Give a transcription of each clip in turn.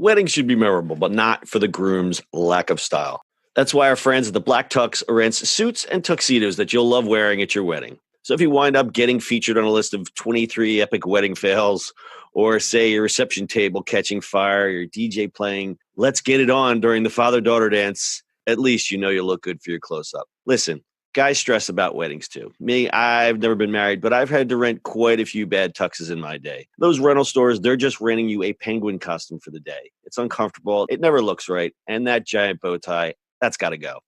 Weddings should be memorable, but not for the groom's lack of style. That's why our friends at the Black Tux rents suits and tuxedos that you'll love wearing at your wedding. So if you wind up getting featured on a list of 23 epic wedding fails, or say your reception table catching fire, your DJ playing Let's Get It On during the father-daughter dance, at least you know you'll look good for your close-up. Listen, guys stress about weddings too. Me, I've never been married, but I've had to rent quite a few bad tuxes in my day. Those rental stores, they're just renting you a penguin costume for the day. It's uncomfortable, it never looks right, and that giant bow tie, that's got to go.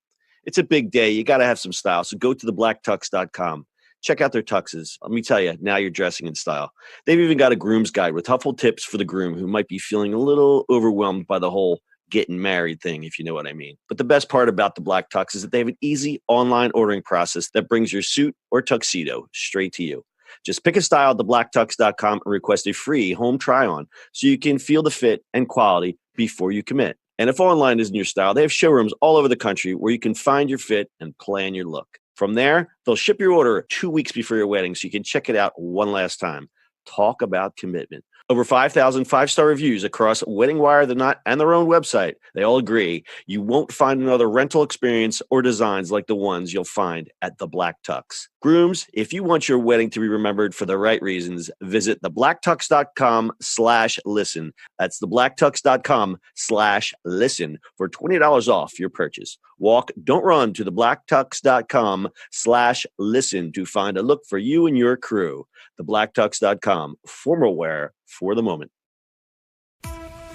It's a big day. You got to have some style. So go to theblacktux.com. Check out their tuxes. Let me tell you, now you're dressing in style. They've even got a groom's guide with helpful tips for the groom who might be feeling a little overwhelmed by the whole getting married thing, if you know what I mean. But the best part about the Black Tux is that they have an easy online ordering process that brings your suit or tuxedo straight to you. Just pick a style at theblacktux.com and request a free home try-on so you can feel the fit and quality before you commit. And if online isn't your style, they have showrooms all over the country where you can find your fit and plan your look. From there, they'll ship your order 2 weeks before your wedding so you can check it out one last time. Talk about commitment. Over 5,000 five-star reviews across Wedding Wire, The Knot, and their own website. They all agree you won't find another rental experience or designs like the ones you'll find at the Black Tux. Grooms, if you want your wedding to be remembered for the right reasons, visit theblacktux.com/listen. That's theblacktux.com/listen for $20 off your purchase. Walk, don't run to theblacktux.com/listen to find a look for you and your crew. Theblacktux.com, formal wear for the moment.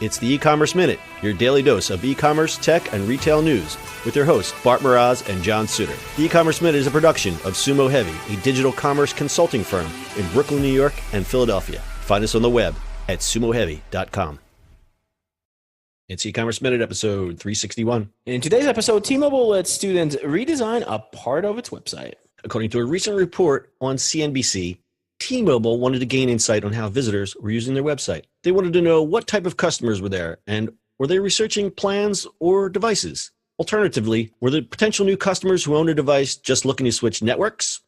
It's the E-Commerce Minute, your daily dose of e-commerce, tech, and retail news with your hosts, Bart Mraz and John Suter. The E-Commerce Minute is a production of Sumo Heavy, a digital commerce consulting firm in Brooklyn, New York, and Philadelphia. Find us on the web at sumoheavy.com. It's E-Commerce Minute, episode 361. In today's episode, T-Mobile lets students redesign a part of its website. According to a recent report on CNBC, T-Mobile wanted to gain insight on how visitors were using their website. They wanted to know what type of customers were there, and were they researching plans or devices? Alternatively, were the potential new customers who owned a device just looking to switch networks?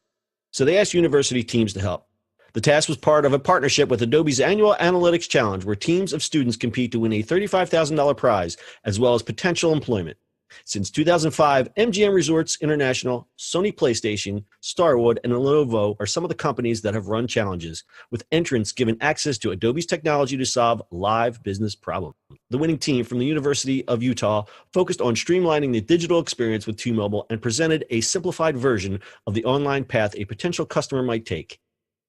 So they asked university teams to help. The task was part of a partnership with Adobe's annual Analytics Challenge, where teams of students compete to win a $35,000 prize, as well as potential employment. Since 2005, MGM Resorts International, Sony PlayStation, Starwood, and Lenovo are some of the companies that have run challenges, with entrants given access to Adobe's technology to solve live business problems. The winning team from the University of Utah focused on streamlining the digital experience with T-Mobile and presented a simplified version of the online path a potential customer might take.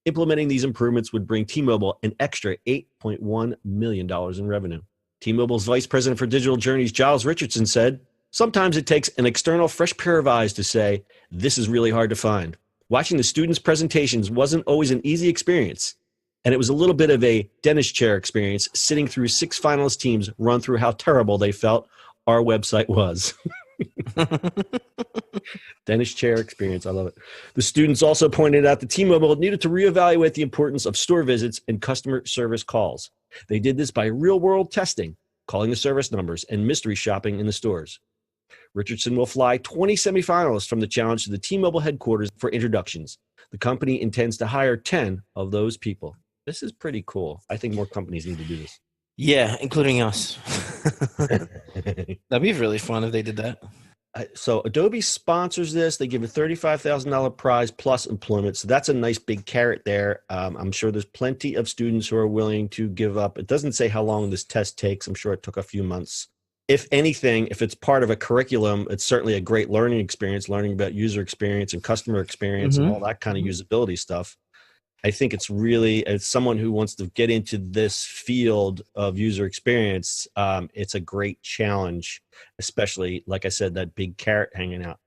Implementing these improvements would bring T-Mobile an extra $8.1 million in revenue. T-Mobile's Vice President for Digital Journeys, Giles Richardson, said, "Sometimes it takes an external fresh pair of eyes to say, this is really hard to find. Watching the students' presentations wasn't always an easy experience, and it was a little bit of a dentist chair experience sitting through 6 finalist teams run through how terrible they felt our website was." Dentist chair experience. I love it. The students also pointed out that T-Mobile needed to reevaluate the importance of store visits and customer service calls. They did this by real-world testing, calling the service numbers, and mystery shopping in the stores. Richardson will fly 20 semifinalists from the challenge to the T-Mobile headquarters for introductions. The company intends to hire 10 of those people. This is pretty cool. I think more companies need to do this. Yeah, including us. That'd be really fun if they did that. So Adobe sponsors this. They give a $35,000 prize plus employment. So that's a nice big carrot there. I'm sure there's plenty of students who are willing to give up. It doesn't say how long this test takes. I'm sure it took a few months. If anything, if it's part of a curriculum, it's certainly a great learning experience, learning about user experience and customer experience and all that kind of usability stuff. I think it's really, as someone who wants to get into this field of user experience, it's a great challenge, especially, like I said, that big carrot hanging out.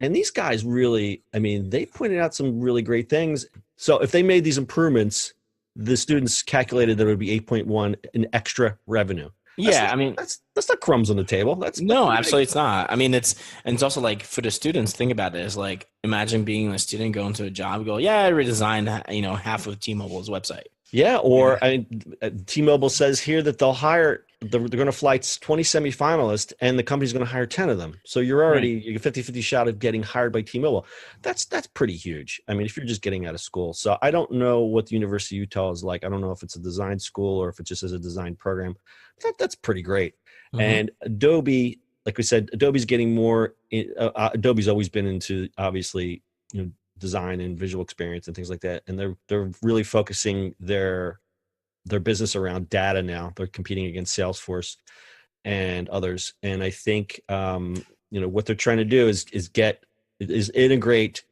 And these guys really, I mean, they pointed out some really great things. So if they made these improvements, the students calculated that it would be 8.1 in extra revenue. I mean, that's not crumbs on the table. That's no, absolutely, it's not. I mean, it's also like for the students. Think about it. It's like imagine being a student going to a job, go, yeah, I redesigned, half of T-Mobile's website. Yeah, or I mean, T-Mobile says here that they'll hire they're going to fly 20 semifinalists, and the company's going to hire 10 of them. So you're already you 50-50 shot of getting hired by T-Mobile. That's pretty huge. I mean, if you're just getting out of school. So I don't know what the University of Utah is like. I don't know if it's a design school or if it just is a design program. That's pretty great. Mm-hmm. And Adobe, like we said, Adobe's getting more. Adobe's always been into, obviously, design and visual experience and things like that. And they're really focusing their business around data now. They're competing against Salesforce and others. And I think, what they're trying to do is integrate,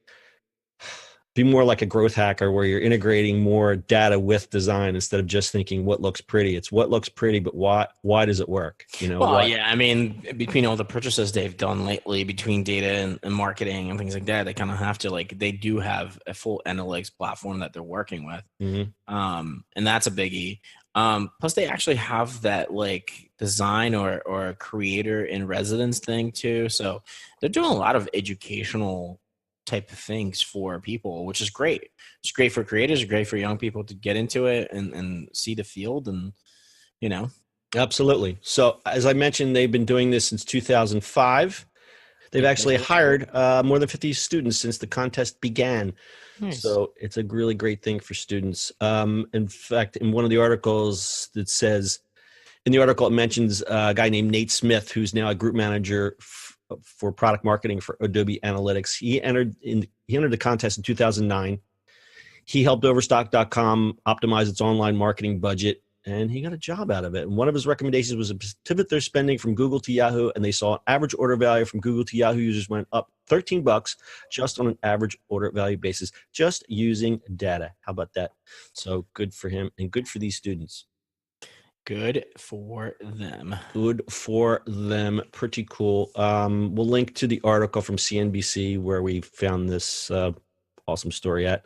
be more like a growth hacker where you're integrating more data with design instead of just thinking what looks pretty. It's what looks pretty, but why does it work? Yeah. I mean, between all the purchases they've done lately between data and marketing and things like that, they kind of have to they do have a full analytics platform that they're working with. Mm-hmm. And that's a biggie. Plus they actually have that design or creator in residence thing too. So they're doing a lot of educational type of things for people, which is great. It's great for creators, it's great for young people to get into it and see the field and, Absolutely. So as I mentioned, they've been doing this since 2005. They've actually hired more than 50 students since the contest began. Nice. So it's a really great thing for students. In fact, in one of the articles that says, in the article, it mentions a guy named Nate Smith, who's now a group manager for product marketing for Adobe Analytics. He entered the contest in 2009. He helped Overstock.com optimize its online marketing budget, and he got a job out of it. And one of his recommendations was to pivot their spending from Google to Yahoo, and they saw an average order value from Google to Yahoo users went up $13 just on an average order value basis, just using data. How about that? So good for him and good for these students. Good for them. Good for them. Pretty cool. We'll link to the article from CNBC where we found this awesome story on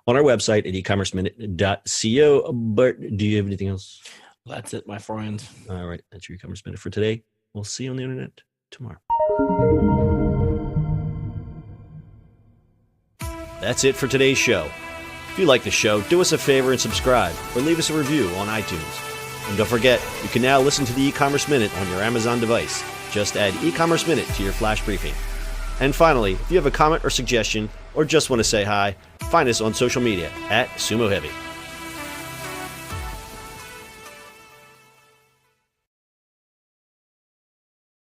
our website at ecommerceminute.co. Bert, do you have anything else? That's it, my friend. All right. That's your e-commerce minute for today. We'll see you on the internet tomorrow. That's it for today's show. If you like the show, do us a favor and subscribe or leave us a review on iTunes. And don't forget, you can now listen to the e-commerce minute on your Amazon device. Just add e-commerce minute to your flash briefing. And finally, if you have a comment or suggestion or just want to say hi, find us on social media at Sumo Heavy.